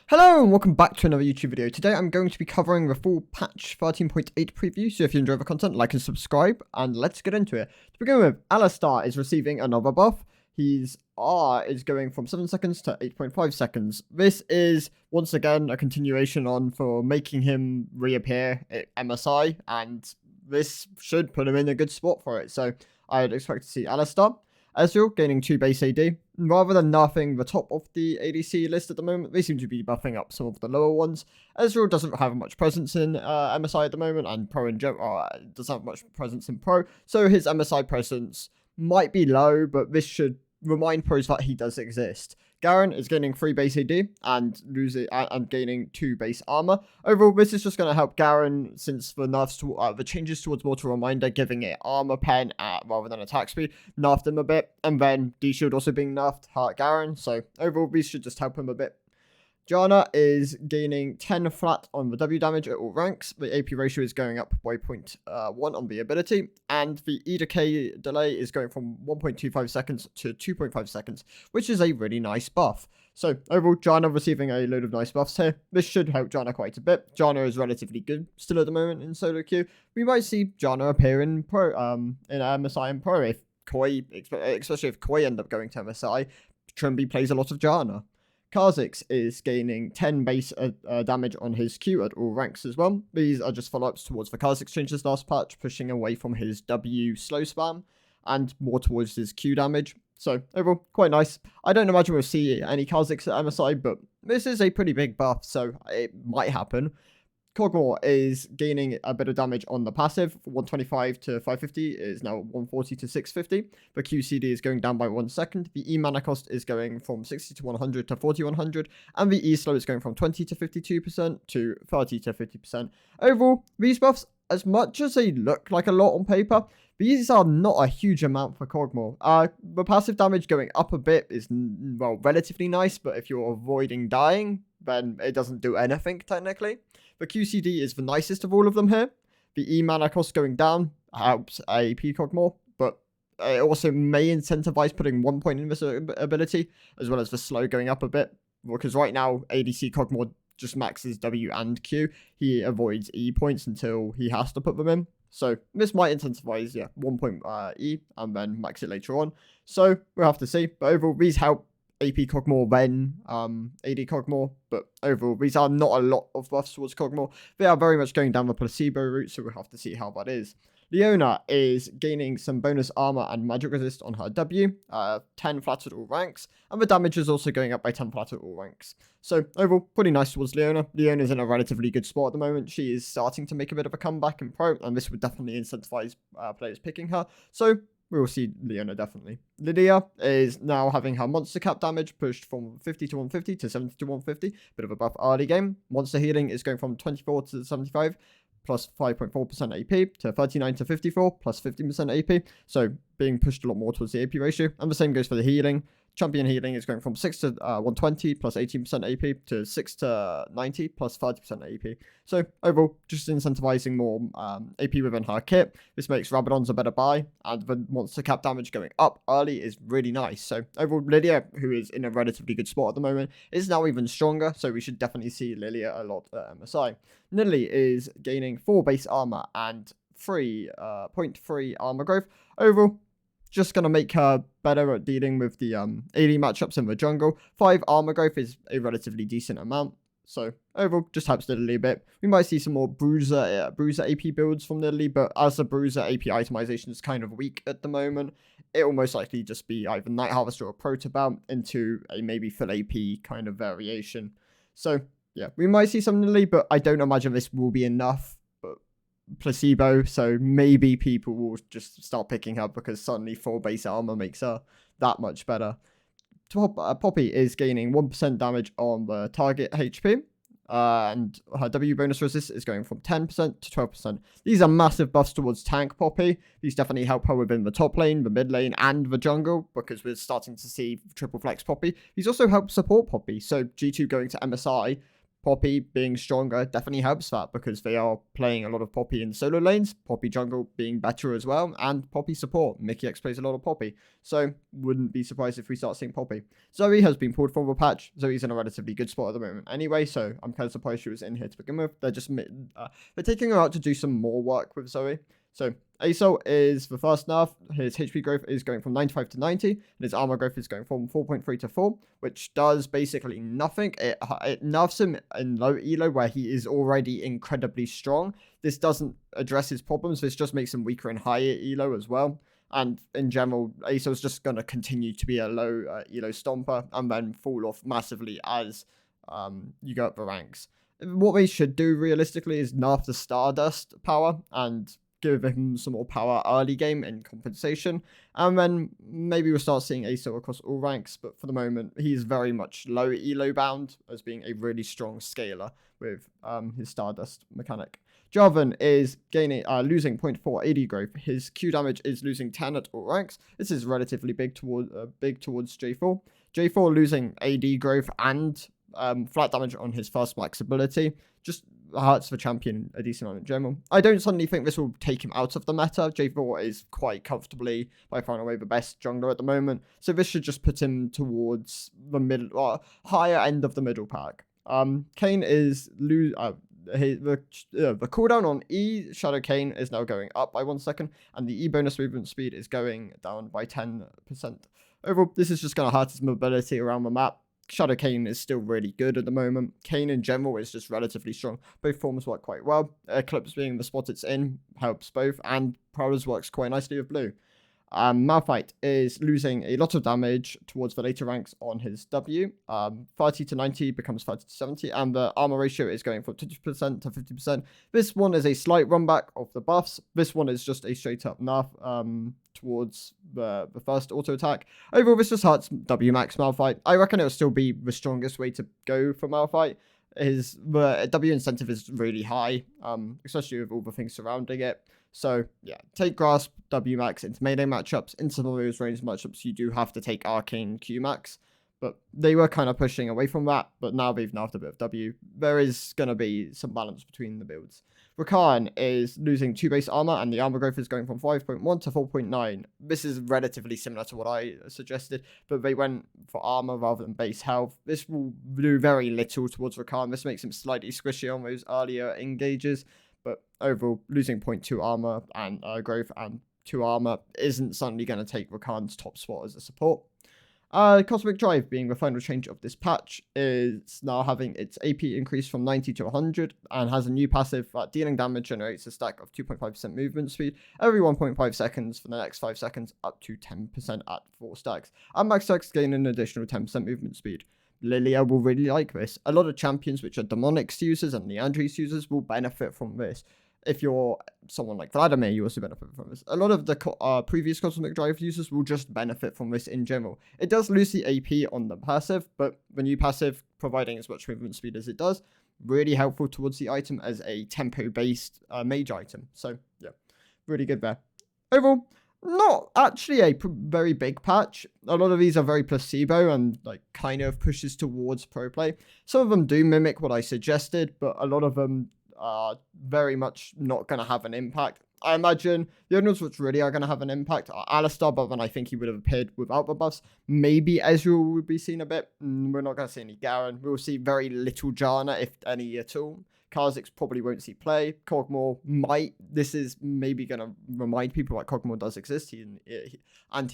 Hello and welcome back to another YouTube video. Today I'm going to be covering the full patch 13.8 preview, so if you enjoy the content, like and subscribe, and let's get into it. To begin with, Alistar is receiving another buff. His R is going from 7 seconds to 8.5 seconds. This is, once again, a continuation on for making him reappear at MSI, and this should put him in a good spot for it, so I'd expect to see Alistar. Ezreal gaining 2 base AD. Rather than nerfing the top of the ADC list at the moment, they seem to be buffing up some of the lower ones. Ezreal doesn't have much presence in MSI at the moment, and Pro in general doesn't have much presence in Pro, so his MSI presence might be low, but this should remind pros that he does exist. Garen is gaining 3 base AD and gaining 2 base armor. Overall, this is just going to help Garen since the nerfs to the changes towards Mortal Reminder, giving it armor pen rather than attack speed, nerfed him a bit, and then D Shield also being nerfed hurt Garen. So overall, these should just help him a bit. Janna is gaining 10 flat on the W damage at all ranks. The AP ratio is going up by 0.1 on the ability, and the E decay delay is going from 1.25 seconds to 2.5 seconds, which is a really nice buff. So overall, Janna receiving a load of nice buffs here. This should help Janna quite a bit. Janna is relatively good still at the moment in solo queue. We might see Janna appear in Pro, in MSI and Pro if Koi, especially if Koi end up going to MSI. Trumby plays a lot of Janna. Kha'Zix is gaining 10 base damage on his Q at all ranks as well. These are just follow-ups towards the Kha'Zix changes last patch, pushing away from his W slow spam and more towards his Q damage. So overall, quite nice. I don't imagine we'll see any Kha'Zix at MSI, but this is a pretty big buff, so it might happen. Kog'Maw is gaining a bit of damage on the passive. 125 to 550 is now 140 to 650. The QCD is going down by 1 second. The E mana cost is going from 60 to 100 to 4100. And the E slow is going from 20 to 52% to 30 to 50%. Overall, these buffs, as much as they look like a lot on paper, these are not a huge amount for Kog'Maw. The passive damage going up a bit is, well, relatively nice, but if you're avoiding dying, then it doesn't do anything, technically. The QCD is the nicest of all of them here. The E mana cost going down helps AP Kog'Maw, but it also may incentivize putting 1 point in this ability, as well as the slow going up a bit, because right now ADC Kog'Maw just maxes W and Q. He avoids E points until he has to put them in. So this might incentivize, 1 point E and then max it later on. So we'll have to see. But overall, these help AP Kog'Maw then AD Kog'Maw, but overall these are not a lot of buffs towards Kog'Maw. They are very much going down the placebo route, so we'll have to see how that is. Leona is gaining some bonus armor and magic resist on her W, 10 flat at all ranks, and the damage is also going up by 10 flat at all ranks. So overall, pretty nice towards Leona. Leona's in a relatively good spot at the moment. She is starting to make a bit of a comeback in Pro, and this would definitely incentivize players picking her. So we will see Leona definitely. Lillia is now having her monster cap damage pushed from 50 to 150 to 70 to 150. Bit of a buff early game. Monster healing is going from 24 to 75 plus 5.4% AP to 39 to 54 plus 15% AP. So being pushed a lot more towards the AP ratio. And the same goes for the healing. Champion healing is going from 6 to 120 plus 18% AP to 6 to 90 plus 30% AP. So overall, just incentivizing more AP within her kit. This makes Rabadon's a better buy, and the monster cap damage going up early is really nice. So overall, Lillia, who is in a relatively good spot at the moment, is now even stronger. So we should definitely see Lillia a lot at MSI. Nidalee is gaining 4 base armor and 0.3 armor growth. Overall, just going to make her better at dealing with the AD matchups in the jungle. 5 armor growth is a relatively decent amount. So overall, just helps Nidalee a bit. We might see some more Bruiser AP builds from Nidalee, but as the Bruiser AP itemization is kind of weak at the moment, it will most likely just be either Night Harvester or Protobout into a maybe full AP kind of variation. So yeah, we might see some Nidalee, but I don't imagine this will be enough. Placebo, so maybe people will just start picking her because suddenly 4 base armor makes her that much better. Poppy is gaining 1% damage on the target HP, and her W bonus resist is going from 10% to 12%. These are massive buffs towards tank Poppy. These definitely help her within the top lane, the mid lane, and the jungle, because we're starting to see triple flex Poppy. These also help support Poppy, so G2 going to MSI Poppy being stronger definitely helps that because they are playing a lot of Poppy in solo lanes, Poppy jungle being better as well, and Poppy support. Mickey X plays a lot of Poppy, so wouldn't be surprised if we start seeing Poppy. Zoe has been pulled from the patch. Zoe's in a relatively good spot at the moment anyway, so I'm kind of surprised she was in here to begin with. They're taking her out to do some more work with Zoe. So Asol is the first nerf. His HP growth is going from 95 to 90, and his armor growth is going from 4.3 to 4, which does basically nothing. It nerfs him in low elo where he is already incredibly strong. This doesn't address his problems. This just makes him weaker in higher elo as well. And in general, Asol's just going to continue to be a low elo stomper and then fall off massively as you go up the ranks. What they should do realistically is nerf the Stardust power and give him some more power early game in compensation, and then maybe we'll start seeing Asol across all ranks, but for the moment he's very much low elo bound as being a really strong scaler with his Stardust mechanic. Jarvan is losing 0.4 AD growth. His Q damage is losing 10 at all ranks. This is relatively big towards J4. J4 losing AD growth and flat damage on his first max ability just hurts the champion a decent amount in general. I don't suddenly think this will take him out of the meta. J4 is quite comfortably, by far and away, the best jungler at the moment, so this should just put him towards the middle, higher end of the middle pack. Kayn is the cooldown on E Shadow Kayn is now going up by 1 second, and the E bonus movement speed is going down by 10%. Overall, this is just going to hurt his mobility around the map. Shadow Kayn is still really good at the moment. Kayn in general is just relatively strong. Both forms work quite well. Eclipse being the spot it's in helps both, and Prowlers works quite nicely with blue. Malphite is losing a lot of damage towards the later ranks on his W. 30 to 90 becomes 30 to 70, and the armor ratio is going from 20% to 50%. This one is a slight run back of the buffs. This one is just a straight up nerf towards the first auto attack. Overall, this just hurts W max Malphite. I reckon it'll still be the strongest way to go for Malphite. His W incentive is really high, especially with all the things surrounding it. So, yeah, take Grasp, W max into melee matchups. In some of those ranged matchups, you do have to take Arcane Q max. But they were kind of pushing away from that, but now they've nerfed a bit of W. There is going to be some balance between the builds. Rakan is losing 2 base armor, and the armor growth is going from 5.1 to 4.9. This is relatively similar to what I suggested, but they went for armor rather than base health. This will do very little towards Rakan. This makes him slightly squishy on those earlier engages, but overall, losing 0.2 armor and growth and 2 armor isn't suddenly going to take Rakan's top spot as a support. Cosmic Drive, being the final change of this patch, is now having its AP increased from 90 to 100 and has a new passive that dealing damage generates a stack of 2.5% movement speed every 1.5 seconds for the next 5 seconds, up to 10% at 4 stacks. And max stacks gain an additional 10% movement speed. Lillia will really like this. A lot of champions which are Demonics users and Leandris users will benefit from this. If you're someone like Vladimir, you also benefit from this. A lot of the previous Cosmic Drive users will just benefit from this in general. It does lose the AP on the passive, but the new passive, providing as much movement speed as it does, really helpful towards the item as a tempo-based mage item. So, yeah, really good there. Overall, not actually a very big patch. A lot of these are very placebo and like kind of pushes towards pro play. Some of them do mimic what I suggested, but a lot of them are very much not going to have an impact. I imagine the only ones which really are going to have an impact are Alistar, but then I think he would have appeared without the buffs. Maybe Ezreal would be seen a bit. We're not going to see any Garen. We'll see very little Janna, if any at all. Kha'Zix probably won't see play. Kog'Maw might. This is maybe going to remind people that Kog'Maw does exist. He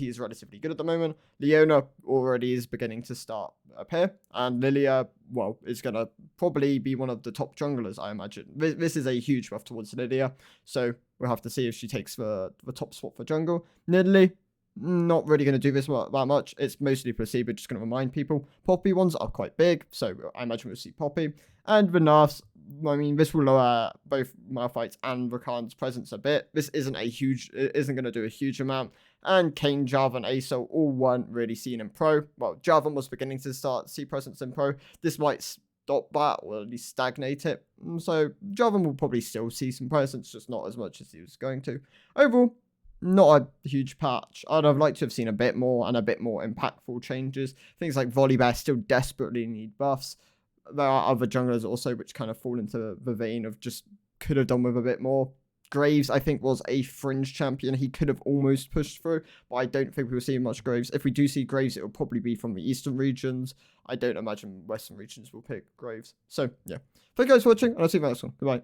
is relatively good at the moment. Leona already is beginning to start appear. And Lillia, well, is going to probably be one of the top junglers, I imagine. This is a huge buff towards Lillia. So we'll have to see if she takes the top spot for jungle. Nidalee, not really going to do this that much. It's mostly placebo, just going to remind people. Poppy ones are quite big, so I imagine we'll see Poppy. And the nerfs, I mean, this will lower both Malphite's and Rakan's presence a bit. This isn't going to do a huge amount. And Kayn, Jarvan, Asol all weren't really seen in pro. Well, Jarvan was beginning to see presence in pro. This might stop that, or at least stagnate it. So Jarvan will probably still see some presence, just not as much as he was going to. Overall, not a huge patch. I'd have liked to have seen a bit more and a bit more impactful changes. Things like Volibear still desperately need buffs. there are other junglers also which kind of fall into the vein of just could have done with a bit more. Graves, I think, was a fringe champion. He could have almost pushed through, but I don't think we'll see much Graves. If we do see Graves, it will probably be from the eastern regions. I don't imagine western regions will pick Graves. So, yeah. Thank you guys for watching, and I'll see you in the next one. Goodbye.